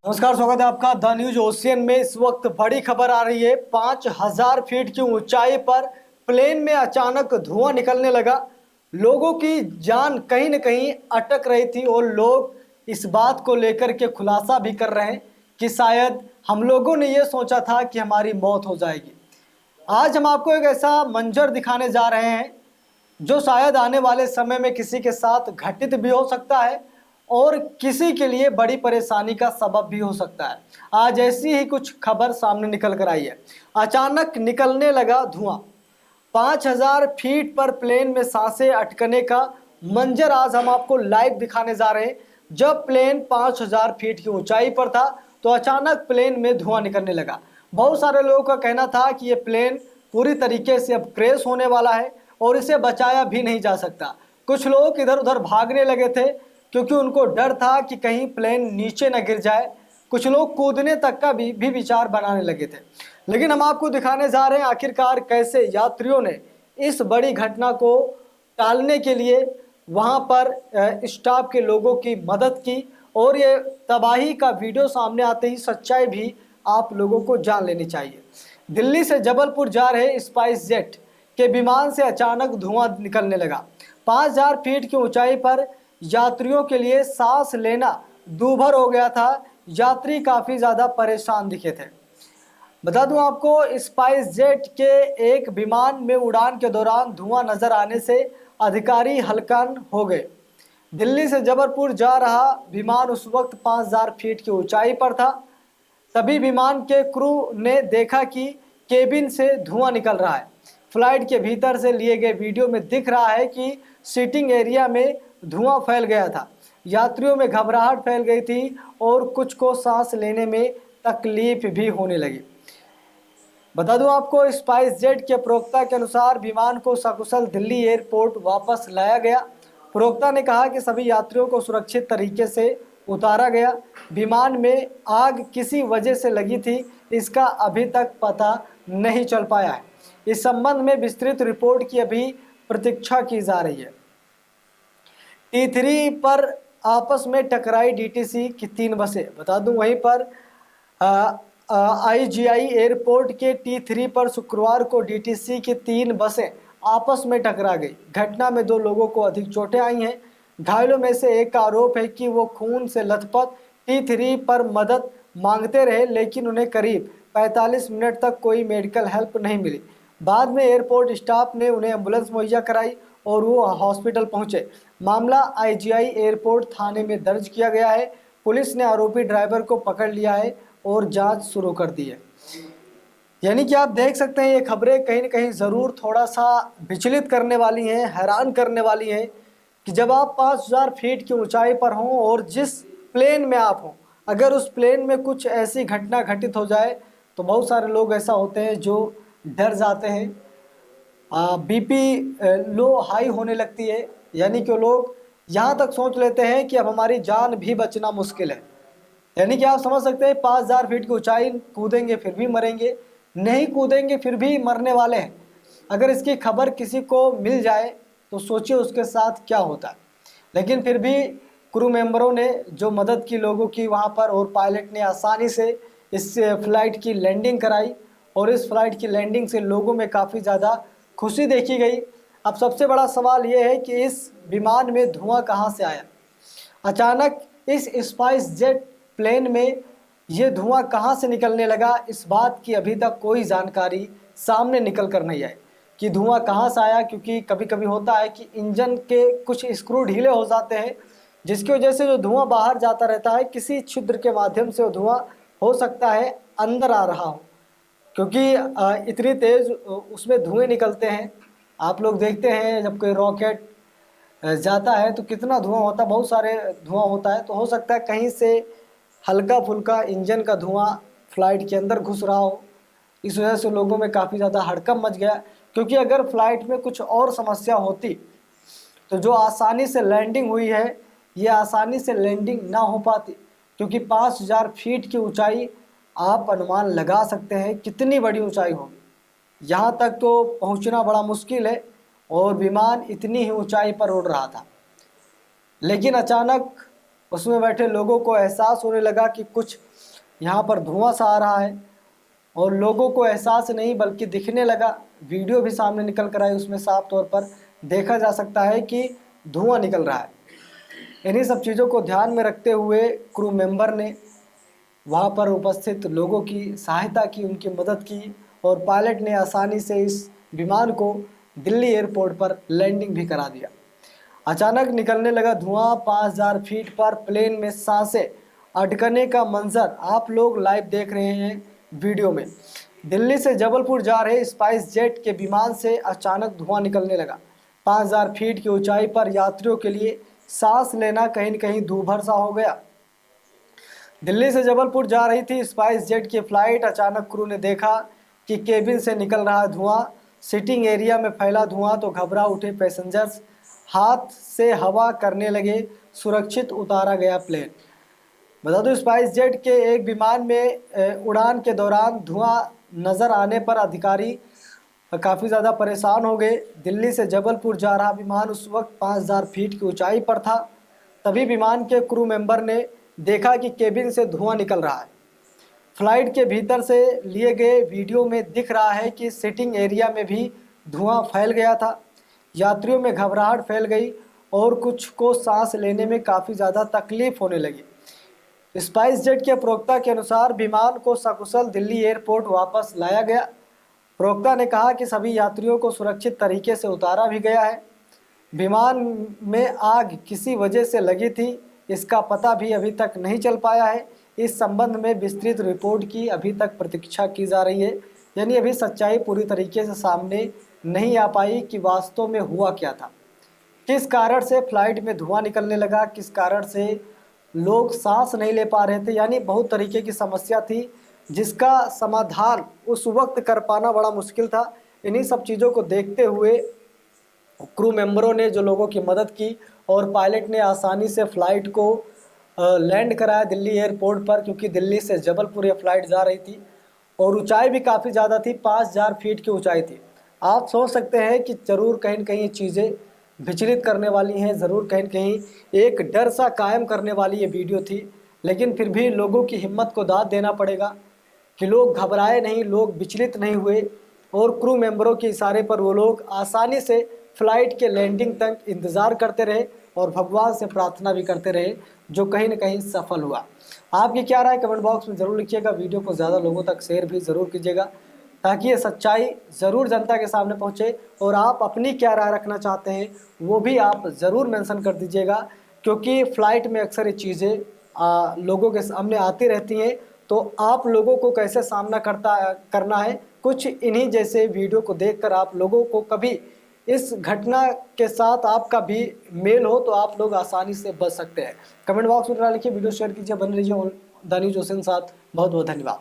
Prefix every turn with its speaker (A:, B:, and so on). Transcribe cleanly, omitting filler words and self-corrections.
A: नमस्कार, स्वागत है आपका द न्यूज ओशियन में। इस वक्त बड़ी खबर आ रही है। 5000 फीट की ऊंचाई पर प्लेन में अचानक धुआं निकलने लगा। लोगों की जान कहीं न कहीं अटक रही थी और लोग इस बात को लेकर के खुलासा भी कर रहे हैं कि शायद हम लोगों ने ये सोचा था कि हमारी मौत हो जाएगी। आज हम आपको एक ऐसा मंजर दिखाने जा रहे हैं जो शायद आने वाले समय में किसी के साथ घटित भी हो सकता है और किसी के लिए बड़ी परेशानी का सबब भी हो सकता है। आज ऐसी ही कुछ खबर सामने निकल कर आई है। अचानक निकलने लगा धुआं। 5000 फीट पर प्लेन में सांसें अटकने का मंजर आज हम आपको लाइव दिखाने जा रहे हैं। जब प्लेन 5000 फीट की ऊंचाई पर था तो अचानक प्लेन में धुआं निकलने लगा। बहुत सारे लोगों का कहना था कि ये प्लेन पूरी तरीके से अब क्रैश होने वाला है और इसे बचाया भी नहीं जा सकता। कुछ लोग इधर उधर भागने लगे थे क्योंकि उनको डर था कि कहीं प्लेन नीचे न गिर जाए। कुछ लोग कूदने तक का भी विचार बनाने लगे थे। लेकिन हम आपको दिखाने जा रहे हैं आखिरकार कैसे यात्रियों ने इस बड़ी घटना को टालने के लिए वहां पर स्टाफ के लोगों की मदद की और ये तबाही का वीडियो सामने आते ही सच्चाई भी आप लोगों को जान लेनी चाहिए। दिल्ली से जबलपुर जा रहे स्पाइस जेट के विमान से अचानक धुआं निकलने लगा। 5000 फीट की ऊंचाई पर यात्रियों के लिए सांस लेना दूभर हो गया था। यात्री काफ़ी ज़्यादा परेशान दिखे थे। बता दूं आपको, स्पाइस जेट के एक विमान में उड़ान के दौरान धुआं नजर आने से अधिकारी हलकान हो गए। दिल्ली से जबलपुर जा रहा विमान उस वक्त 5000 फीट की ऊंचाई पर था। तभी विमान के क्रू ने देखा कि केबिन से धुआं निकल रहा है। फ्लाइट के भीतर से लिए गए वीडियो में दिख रहा है कि सीटिंग एरिया में धुआं फैल गया था। यात्रियों में घबराहट फैल गई थी और कुछ को सांस लेने में तकलीफ भी होने लगी। बता दूं आपको, स्पाइस जेट के प्रवक्ता के अनुसार विमान को सकुशल दिल्ली एयरपोर्ट वापस लाया गया। प्रवक्ता ने कहा कि सभी यात्रियों को सुरक्षित तरीके से उतारा गया। विमान में आग किसी वजह से लगी थी, इसका अभी तक पता नहीं चल पाया है। इस संबंध में विस्तृत रिपोर्ट की अभी प्रतीक्षा की जा रही है। T3 पर आपस में टकराई DTC की 3 बसें। बता दूं वहीं पर IGI एयरपोर्ट के T3 पर शुक्रवार को DTC की 3 बसें आपस में टकरा गई। घटना में 2 लोगों को अधिक चोटें आई हैं। घायलों में से एक का आरोप है कि वो खून से लथपथ T3 पर मदद मांगते रहे, लेकिन उन्हें करीब 45 मिनट तक कोई मेडिकल हेल्प नहीं मिली। बाद में एयरपोर्ट स्टाफ ने उन्हें एम्बुलेंस मुहैया कराई और वो हॉस्पिटल पहुंचे। मामला IGI एयरपोर्ट थाने में दर्ज किया गया है। पुलिस ने आरोपी ड्राइवर को पकड़ लिया है और जांच शुरू कर दी है। यानी कि आप देख सकते हैं, ये खबरें कहीं न कहीं ज़रूर थोड़ा सा विचलित करने वाली हैं, हैरान करने वाली हैं कि जब आप 5000 फीट की ऊंचाई पर हों और जिस प्लेन में आप हों, अगर उस प्लेन में कुछ ऐसी घटना घटित हो जाए तो बहुत सारे लोग ऐसा होते हैं जो डर जाते हैं। BP लो हाई होने लगती है। यानी कि लोग यहाँ तक सोच लेते हैं कि अब हमारी जान भी बचना मुश्किल है। यानी कि आप समझ सकते हैं, 5000 फीट की ऊंचाई कूदेंगे फिर भी मरेंगे, नहीं कूदेंगे फिर भी मरने वाले हैं। अगर इसकी खबर किसी को मिल जाए तो सोचिए उसके साथ क्या होता है। लेकिन फिर भी क्रू मेंबरों ने जो मदद की लोगों की वहाँ पर, और पायलट ने आसानी से इस फ्लाइट की लैंडिंग कराई और इस फ्लाइट की लैंडिंग से लोगों में काफ़ी ज़्यादा खुशी देखी गई। अब सबसे बड़ा सवाल ये है कि इस विमान में धुआं कहाँ से आया। अचानक इस स्पाइस जेट प्लेन में ये धुआं कहाँ से निकलने लगा, इस बात की अभी तक कोई जानकारी सामने निकल कर नहीं आई कि धुआं कहाँ से आया। क्योंकि कभी कभी होता है कि इंजन के कुछ स्क्रू ढीले हो जाते हैं, जिसकी वजह से जो धुआं बाहर जाता रहता है, किसी छिद्र के माध्यम से वो धुआं हो सकता है अंदर आ रहा हो, क्योंकि इतनी तेज़ उसमें धुएँ निकलते हैं। आप लोग देखते हैं जब कोई रॉकेट जाता है तो कितना धुआं होता है, बहुत सारे धुआं होता है। तो हो सकता है कहीं से हल्का फुल्का इंजन का धुआं फ्लाइट के अंदर घुस रहा हो। इस वजह से लोगों में काफ़ी ज़्यादा हड़कंप मच गया, क्योंकि अगर फ्लाइट में कुछ और समस्या होती तो जो आसानी से लैंडिंग हुई है, ये आसानी से लैंडिंग ना हो पाती। क्योंकि 5000 फीट की ऊंचाई, आप अनुमान लगा सकते हैं कितनी बड़ी ऊंचाई होगी। यहाँ तक तो पहुँचना बड़ा मुश्किल है और विमान इतनी ही ऊंचाई पर उड़ रहा था। लेकिन अचानक उसमें बैठे लोगों को एहसास होने लगा कि कुछ यहाँ पर धुआं सा आ रहा है और लोगों को एहसास नहीं बल्कि दिखने लगा। वीडियो भी सामने निकल कर आई, उसमें साफ तौर पर देखा जा सकता है कि धुआं निकल रहा है। इन्हीं सब चीज़ों को ध्यान में रखते हुए क्रू मेंबर ने वहाँ पर उपस्थित लोगों की सहायता की, उनकी मदद की और पायलट ने आसानी से इस विमान को दिल्ली एयरपोर्ट पर लैंडिंग भी करा दिया। अचानक निकलने लगा धुआं, 5000 फीट पर प्लेन में सांसें अटकने का मंजर आप लोग लाइव देख रहे हैं वीडियो में। दिल्ली से जबलपुर जा रहे स्पाइस जेट के विमान से अचानक धुआं निकलने लगा। 5000 फीट की ऊंचाई पर यात्रियों के लिए सांस लेना कहीं न कहीं दूभर सा हो गया। दिल्ली से जबलपुर जा रही थी स्पाइस जेट की फ्लाइट। अचानक क्रू ने देखा कि केबिन से निकल रहा है धुआं, सीटिंग एरिया में फैला धुआं तो घबरा उठे पैसेंजर्स, हाथ से हवा करने लगे। सुरक्षित उतारा गया प्लेन। बता दूं स्पाइस जेट के एक विमान में उड़ान के दौरान धुआं नज़र आने पर अधिकारी काफ़ी ज़्यादा परेशान हो गए। दिल्ली से जबलपुर जा रहा विमान उस वक्त 5000 फीट की ऊंचाई पर था। तभी विमान के क्रू मेंबर ने देखा कि केबिन से धुआं निकल रहा है। फ्लाइट के भीतर से लिए गए वीडियो में दिख रहा है कि सिटिंग एरिया में भी धुआं फैल गया था। यात्रियों में घबराहट फैल गई और कुछ को सांस लेने में काफ़ी ज़्यादा तकलीफ होने लगी। स्पाइस जेट के प्रवक्ता के अनुसार विमान को सकुशल दिल्ली एयरपोर्ट वापस लाया गया। प्रवक्ता ने कहा कि सभी यात्रियों को सुरक्षित तरीके से उतारा भी गया है। विमान में आग किसी वजह से लगी थी, इसका पता भी अभी तक नहीं चल पाया है। इस संबंध में विस्तृत रिपोर्ट की अभी तक प्रतीक्षा की जा रही है। यानी अभी सच्चाई पूरी तरीके से सामने नहीं आ पाई कि वास्तव में हुआ क्या था, किस कारण से फ्लाइट में धुआं निकलने लगा, किस कारण से लोग सांस नहीं ले पा रहे थे। यानी बहुत तरीके की समस्या थी जिसका समाधान उस वक्त कर पाना बड़ा मुश्किल था। इन्हीं सब चीज़ों को देखते हुए क्रू मेंबरों ने जो लोगों की मदद की और पायलट ने आसानी से फ़्लाइट को लैंड कराया दिल्ली एयरपोर्ट पर, क्योंकि दिल्ली से जबलपुर ये फ़्लाइट जा रही थी और ऊंचाई भी काफ़ी ज़्यादा थी, 5000 फीट की ऊंचाई थी। आप सोच सकते हैं कि ज़रूर कहीं न कहीं ये चीज़ें विचलित करने वाली हैं, ज़रूर कहीं न कहीं एक डर सा कायम करने वाली ये वीडियो थी। लेकिन फिर भी लोगों की हिम्मत को दाद देना पड़ेगा कि लोग घबराए नहीं, लोग विचलित नहीं हुए और क्रू मेंबरों के इशारे पर वो लोग आसानी से फ़्लाइट के लैंडिंग तक इंतज़ार करते रहे और भगवान से प्रार्थना भी करते रहे, जो कहीं न कहीं सफल हुआ। आपकी क्या राय कमेंट बॉक्स में ज़रूर लिखिएगा। वीडियो को ज़्यादा लोगों तक शेयर भी ज़रूर कीजिएगा ताकि ये सच्चाई ज़रूर जनता के सामने पहुँचे। और आप अपनी क्या राय रखना चाहते हैं वो भी आप ज़रूर मेंशन कर दीजिएगा, क्योंकि फ़्लाइट में अक्सर ये चीज़ें लोगों के सामने आती रहती हैं। तो आप लोगों को कैसे सामना करना है, कुछ इन्हीं जैसे वीडियो को देखकर आप लोगों को कभी इस घटना के साथ आपका भी मेल हो तो आप लोग आसानी से बच सकते हैं। कमेंट बॉक्स में लिखिए, वीडियो शेयर कीजिए, बने रहिए द न्यूज़ ओशन साथ। बहुत बहुत धन्यवाद।